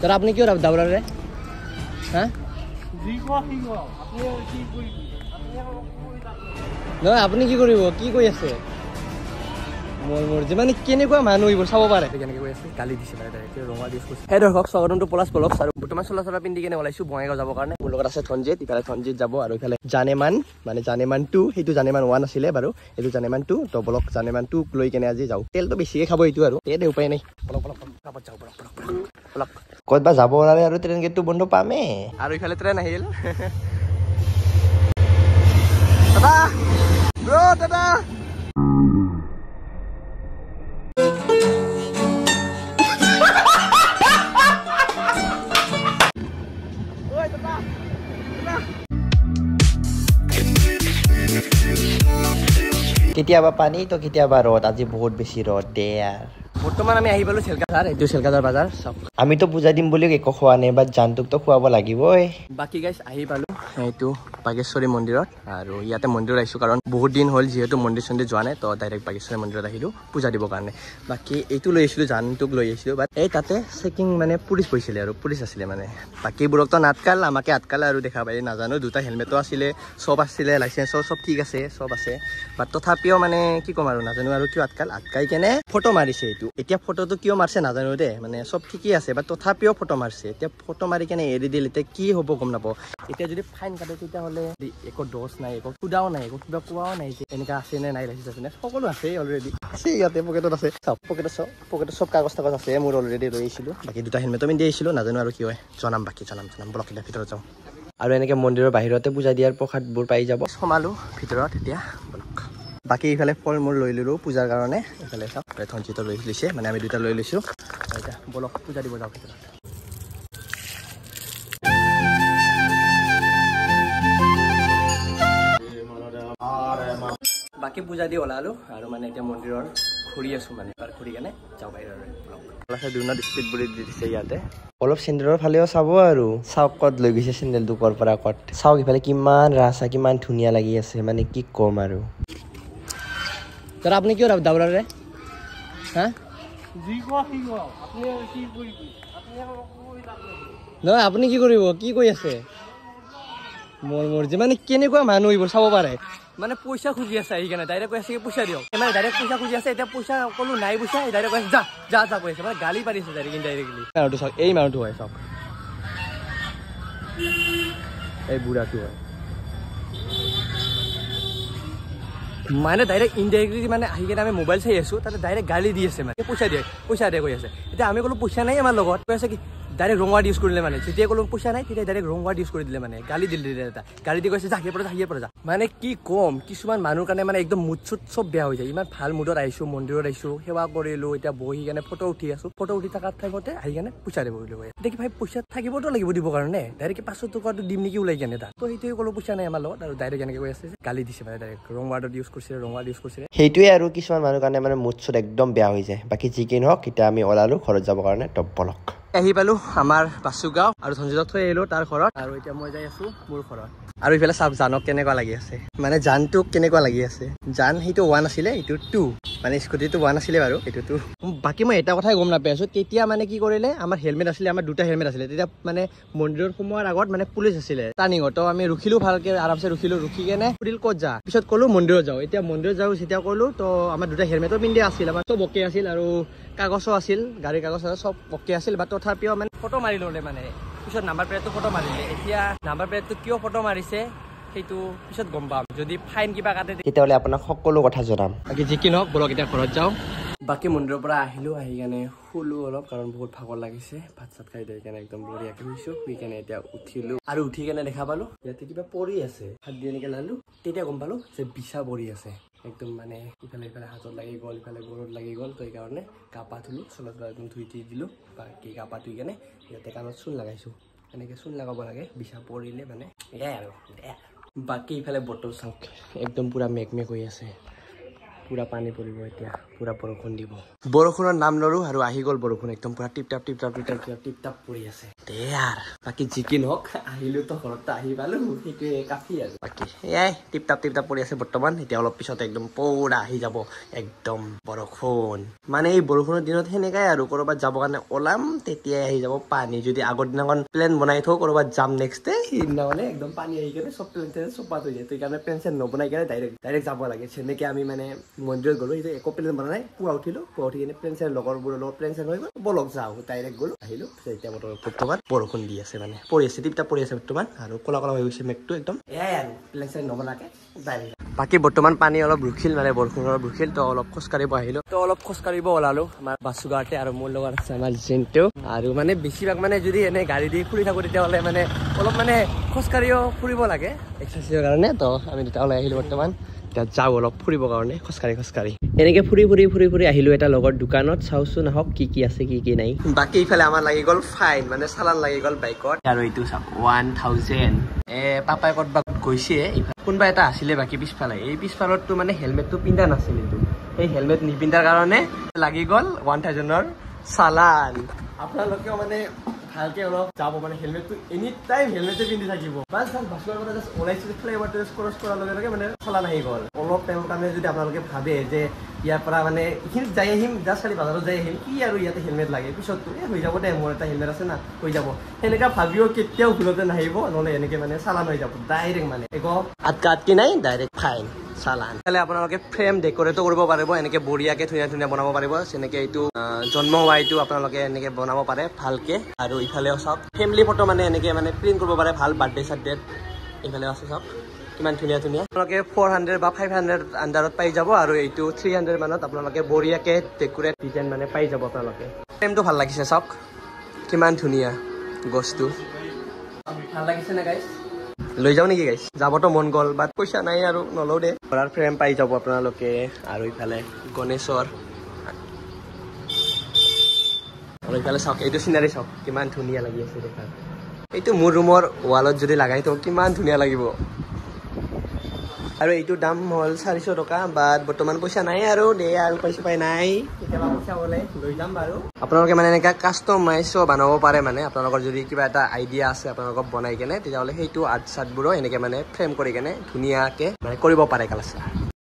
तर আপনি কিয় দাউৰাৰ ৰে হা নহয় আপুনি কি কৰিব কি কৈ আছে মোৰ যিমানে কেনেকুৱা মানুহ এইবোৰ চাব পাৰে কেনেকৈ কৈ আছে গালি দিছে মানে ডাইৰেক্ট ৰঙা ডিছ কৈছে হে দৰ্শক স্বাগতমটো পলাশ পলক আৰু বৰ্তমান চলা পিন্ধি কেনে ওলাইছো বঙাইগাঁও যাবৰ কাৰণে মোৰ লগত আছে ধনজিত ইফালে ধনজিত যাব আৰু ইফালে জানেমান মানে জানেমান 2 সেইটো জানেমান 1 আছিলে বাৰু এইটো জানেমান 2 তো বলক জানেমান 2 লৈ কেনে আজি যাওঁ তেলটো বেছিকে খাব এইটো আৰু দে উপায় নাই বলক যাওঁ বলক ক'তবা যাব ওলালে আৰু ট্ৰেইন গেটটো বন্ধ পামে আৰু ইফালে ট্ৰেইন আহিল দাদা ব্ৰো দাদা কেতিয়াবা পানী তো কেতিয়াবা ৰদ আজি বহুত বেছি ৰদ দে यार বৰ্তমান আমি আহি পালো চেলকাজাৰ এইটো চেলকাজাৰ বাজাৰ সব আমিতো পূজা দিম বুলি একো খোৱা নাই বা জানটোকতো খুৱাব লাগিবই বাকি গাইস আহি পালো এইটো বাগেশ্বৰী মন্দিৰত আৰু ইয়াতে মন্দিৰত আহিছো কাৰণ বহুত দিন হ'ল যেহেতু মন্দিৰ সন্দিৰ যোৱা নাই তো ডাইৰেক্ট বাগেশ্বৰী মন্দিৰত আহিলো পূজা দিবৰ কাৰণে বাকি এইটো লৈ আহিছিলো জানটোক লৈ আহিছিলো বাট এই তাতে চেকিং মানে পুলিচ গৈছিলে আৰু পুলিচ আছিলে মানে বাকিবোৰকতো নাটকাল আমাকে আটকালে আৰু দেখা পাই নাজানো দুটা হেলমেটো আছিলে সব আছিলে লাইসেন্সও সব ঠিক আছে সব আছে বাট তথাপিও মানে কি কম আৰু নাজানো আৰু কিয় আটকাই কেনে ফটো মাৰিছে এইটো এতিয়া ফটোটো কিয় মাৰছে নাজানো দে মানে সব ঠিকই আছে বাট তথাপিও ফটো মাৰছে এতিয়া ফটো মাৰি কেনে এৰি দিল এতিয়া কি হ'ব গম নাপাওঁ এতিয়া যদি ফাইন কাটে তেতিয়াহ'লে একো দোষ নাই একো সুদাও নাই একো কিবা কোৱাও নাই যে এনেকা আছে নে নাই লাইসেন্স আছে নে সকলো আছে অলৰেডি আছে ইয়াতে পকেটত আছে সব পকেটত সব কাগজ আছে মোৰ অলৰেডি লৈ আহিছিলো বাকি দুটা হেলমেটো পিন্ধি আহিছিলো নাজানো আৰু কি হয় জনাম ব্লক এটা ভিতৰত যাওঁ আৰু এনেকে মন্দিৰৰ বাহিৰতে পূজা দিয়াৰ প্ৰসাদবোৰ পাই যাব সোমালো ভিতৰত এতিয়া ব্লক বাকি ইফালে ফল মূল লৈ ললো পূজাৰ কাৰণে ইফালে চাওক ধনজিত লৈ লৈছে মানে আমি দুটা লৈ লৈছো এতিয়া ব্লক পূজা দিব যাওঁ ভিতৰত বাকি পূজা দি ওলালো আৰু মানে এতিয়া মন্দিৰৰ ঘূৰি আছো মানে তাৰ ঘূৰি কেনে যাওঁ বাহিৰলৈ দুনাত স্পীড বুলি দি দিছে ইয়াতে অলপ চেণ্ডেলৰ ফালেও চাব আৰু চাওক ক'ত লৈ গৈছে চেণ্ডেল দুকৰ পৰা ক'ত চাওক ইফালে কিমান ৰাস্তা কিমান ধুনীয়া লাগি আছে মানে কি ক'ম আৰু तर আপনি কিয় দাউৰাৰ ৰে হা নহয় আপুনি কি কৰিব কি কৈ আছে মোৰ যিমানে কেনেকুৱা মানুহ এইবোৰ চাব পাৰে মানে পইচা খুজি আছে আহি কেনে ডাইৰেক্ট কৈ আছে কি পইচা দিয়ক মানে ডাইৰেক্ট পইচা খুজি আছে এতিয়া পইচা ক'লো নাই পইচা ডাইৰেক্ট কৈছে যা কৈ আছে মানে গালি পাৰিছে ডাইৰেক্টলি মানুহটো চাওক এই মানুহটো হয় চাওক এই বুঢ়াটো হয় মানে ডাইৰেক্ট ইনডাইৰেক্টলি মানে আহি কেনে আমি মোবাইল চাই আছো তাতে ডাইৰেক্ট গালি দি আছে মানে পইচা দিয়ে কৈ আছে এতিয়া আমি ক'লো পইচা নাই আমাৰ লগত কৈ আছে কি ডাইৰেক্ট ৰং ৱাৰ্ড ইউজ কৰিলে মানে যেতিয়া ক'লো পইচা নাই তেতিয়া ডাইৰেক্ট ৰং ৱাৰ্ড ইউজ কৰি দিলে মানে গালি দিলে এটা গালি দি কৈছে আহিয়ে পৰা যা মানে কি কম কিছুমান মানুহৰ কাৰণে মানে একদম মুড চুট চব বেয়া হৈ যায় ইমান ভাল মুডত আহিছো মন্দিৰত আহিছো সেৱা কৰিলো এতিয়া বহি কেনে ফটো উঠি আছো ফটো উঠি থকাৰ টাইমতে আহি কেনে পইচা দিব বুলি কয় এতিয়া কি ভাই পইচা থাকিবতো লাগিব দিব কাৰণে ডাইৰেক্ট 500 টকাটো দিম নেকি ওলাই কেনে তাত তো সেইটোৱে ক'লো পইচা নাই আমাৰ লগত আৰু ডাইৰেক্ট এনেকে কৈ আছে গালি দিছে মানে ডাইৰেক্ট ৰং ৱাৰ্ডত ইউজ কৰিছে সেইটোৱে আৰু কিছুমান মানুহৰ কাৰণে মানে মুড চুট একদম বেয়া হৈ যায় বাকি যি কি নহওক এতিয়া আমি ওলালো ঘৰত যাবৰ কাৰণে টপলক আহি পালো আমাৰ বাসুগাঁও আৰু ধনজিতক থৈ আহিলো তাৰ ঘৰত আৰু এতিয়া মই যাই আছো মোৰ ঘৰত আৰু ইফালে চাওক জানক কেনেকুৱা লাগি আছে মানে জানটোক কেনেকুৱা লাগি আছে জান সেইটো 1 আছিলে এইটো 2 মানে স্কুটিটো 1 আছিলে বাৰু এইটো বাকি মই এটা কথাই গম নাপাই আছো তেতিয়া মানে কি কৰিলে আমাৰ হেলমেট আছিলে আমাৰ দুটা হেলমেট আছিলে তেতিয়া মানে মন্দিৰৰ সোমোৱাৰ আগত মানে পুলিচ আছিলে টাৰ্ণিঙত আমি ৰখিলো ভালকে আৰামছে ৰখি কেনে সুধিল ক'ত যা পিছত ক'লো মন্দিৰত যাওঁ এতিয়া মন্দিৰত যাওঁ যেতিয়া ক'লো তো আমাৰ দুটা হেলমেটো পিন্ধি আছিল আমাৰ চব অকে আছিল আৰু কাগজো আছিল গাড়ীৰ কাগজ সব অকে আছিল বা তথাপিও মানে ফটো মাৰি ল'লে মানে পিছত নাম্বাৰ প্লেটটো ফটো মাৰিলে এতিয়া নাম্বাৰ প্লেটটো কিয় ফটো মাৰিছে সেইটো পিছত গম পাম যদি ফাইন কিবা কাটে তেতিয়াহ'লে আপোনাক সকলো কথা জনাম বাকি যি কি নহওক বলক এতিয়া ঘৰত যাওঁ বাকি মন্দিৰৰ পৰা আহিলো আহি কেনে শুলো অলপ কাৰণ বহুত ভাগৰ লাগিছে ভাত চাত খাই দিয়ে কেনে একদম বঢ়িয়াকে শুই কেনে এতিয়া উঠিলো আৰু উঠি কেনে দেখা পালো ইয়াতে কিবা পৰি আছে হাত দি এনেকে লালো তেতিয়া গম পালো যে বিছা পৰি আছে একদম মানে ইফালে হাতত লাগি গ'ল ইফালে গৰুত লাগি গ'ল তো এইকাৰণে গা পা ধুলো চলত একদম ধুই দিলো বাকি গা পা ধুই কেনে ইয়াতে কাণত চূণ লগাইছো এনেকে চূণ লগাব লাগে বিছা পৰিলে মানে এয়াই আৰু বাকি ইফালে বটল চাওক একদম পুৰা মেঘমেঘ হৈ আছে পুৰা পানী পৰিব এতিয়া পুৰা বৰষুণ দিব বৰষুণৰ নাম নৰো আৰু আহি গ'ল বৰষুণ একদম পুৰা টিপ টাপ পৰি আছে দে আৰ বাকি জিকি নহওক আহিলো তো ঘৰত আহি পালো সেইটোৱে কাফি আৰু বাকি এয়াই টিপ টাপ পৰি আছে বৰ্তমান এতিয়া অলপ পিছত একদম পুৰা আহি যাব একদম বৰষুণ মানে এই বৰষুণৰ দিনত সেনেকাই আৰু কৰবাত যাব কাৰণে ওলাম তেতিয়াই আহি যাব পানী যদি আগৰ দিনাখন প্লেন বনাই থওঁ কৰবাত যাম নেক্সট ডে সেইদিনাখনে একদম পানী আহি কেনে চব প্লেন চপাত হৈ যায় সেইকাৰণে প্লেন চেন নবনাই কেনে ডাইৰেক্ট যাব লাগে যেনেকে আমি মানে মন্দিৰত গ'লো এতিয়া একো প্লেন বনা নাই পুৱা উঠি কিনে প্লেন চেন লগৰবোৰৰ লগত প্লেন চেন হৈ গ'ল বলক যাওঁ ডাইৰেক্ট গ'লো আহিলো এতিয়া বৰ্তমান বৰষুণ দি আছে মানে পৰি আছে টিপ টাপ পৰি আছে বৰ্তমান আৰু কলা হৈ গৈছে মেঘটো একদম এয়াই আৰু প্লেন চেন নবনাকে ডাইৰেক্ট বাকি বৰ্তমান পানী অলপ ৰুখিল মানে বৰষুণৰ ৰুখিল তো অলপ খোজকাঢ়িব আহিলো তো অলপ খোজকাঢ়িব ওলালো আমাৰ বাসুগাঁৱতে আৰু মোৰ লগত আছে আমাৰ জিন্টু আৰু মানে বেছিভাগ মানে যদি এনে গাড়ী দি ফুৰি থাকো তেতিয়াহ'লে মানে অলপ মানে খোজকাঢ়িও ফুৰিব লাগে এক্সাৰচাইজৰ কাৰণে তো আমি দুটা ওলাই আহিলো বৰ্তমান এতিয়া যাওঁ অলপ ফুৰিবৰ কাৰণে খোজকাঢ়ি এনেকে ফুৰি আহিলো এটা লগৰ দোকানত চাওচোন আহক কি আছে কি নাই বাকী ইফালে আমাৰ লাগি গ'ল ফাইন মানে চালান লাগি গ'ল বাইকত আৰু এইটো চাওক 1000 পাপাই ক'ৰবাত গৈছে কোনোবা এটা আছিলে বাকী পিছফালে এই পিছফালতটো মানে হেলমেটটো পিন্ধা নাছিল এইটো এই হেলমেট নিপিন্ধাৰ কাৰণে লাগি গ'ল 1000ৰ চালান আপোনালোকেও মানে ভালকে অলপ যাব মানে হেলমেটটো এনি টাইম হেলমেটে পিন্ধি থাকিব বাছ বাছৰ পৰা জাষ্ট ওলাইছিল ফ্লাইঅভাৰটো ক্ৰছ কৰাৰ লগে লগে মানে চালান আহি গ'ল অলপ টাইমৰ কাৰণে যদি আপোনালোকে ভাবে যে ইয়াৰ পৰা মানে এইখিনিত যাই আহিম জাষ্ট খালি বাজাৰত যাই আহিম কি আৰু ইয়াতে হেলমেট লাগে পিছততো হৈ যাব দে মোৰ এটা হেলমেট আছে না হৈ যাব সেনেকা ভাবিও কেতিয়াও ভুলতে নাহিব নহ'লে এনেকে মানে চালান হৈ যাব ডাইৰেক্ট মানে একো আটকি নাই ডাইৰেক্ট ফাইন চালান তাহলে আপোনালোকে ফ্ৰেম ডেকৰেটো কৰিব পাৰিব এনেকে বঢ়িয়াকে ধুনীয়া বনাব পাৰিব যেনেকে এইটো জন্ম হোৱা এইটো আপোনালোকে এনেকে বনাব পাৰে ভালকে আৰু ইফালেও চাওক ফেমিলি ফটো মানে এনেকে মানে প্ৰিন্ট কৰিব পাৰে ভাল বাৰ্থডে চাৰ্থডে ইফালেও আছে চাওক কিমান ধুনীয়া আপোনালোকে 400 বা 500 আণ্ডাৰত পাই যাব আৰু এইটো 300 মানত আপোনালোকে বঢ়িয়াকে ডেকৰেট ডিজাইন মানে পাই যাব আপোনালোকে ফ্ৰেমটো ভাল লাগিছে চাওক কিমান ধুনীয়া বস্তু ভাল লাগিছে না গাইছ লৈ যাও নেকি গাইছ যাবতো মন গ'ল বাট পইচা নাই আৰু নলও দে ঘৰৰ ফ্ৰেম পাই যাব আপোনালোকে আৰু ইফালে গণেশৰ আৰু ইফালে চাওক এইটো চিনাৰী চাওক কিমান ধুনীয়া লাগি আছে দেখাত এইটো মোৰ ৰুমৰ ৱালত যদি লগাই থওঁ কিমান ধুনীয়া লাগিব আৰু এইটো দাম হ'ল 400 টকা বাট বৰ্তমান পইচা নাই আৰু দে আৰু পইচা পাই নাই কেতিয়াবা পইচা হ'লে লৈ যাম বাৰু আপোনালোকে মানে এনেকা কাষ্টমাইজও বনাব পাৰে মানে আপোনালোকৰ যদি কিবা এটা আইডিয়া আছে আপোনালোকক বনাই কেনে তেতিয়াহ'লে সেইটো আৰ্ট চাৰ্টবোৰো এনেকে মানে ফ্ৰেম কৰি কেনে ধুনীয়াকে মানে কৰিব পাৰে কালাৰ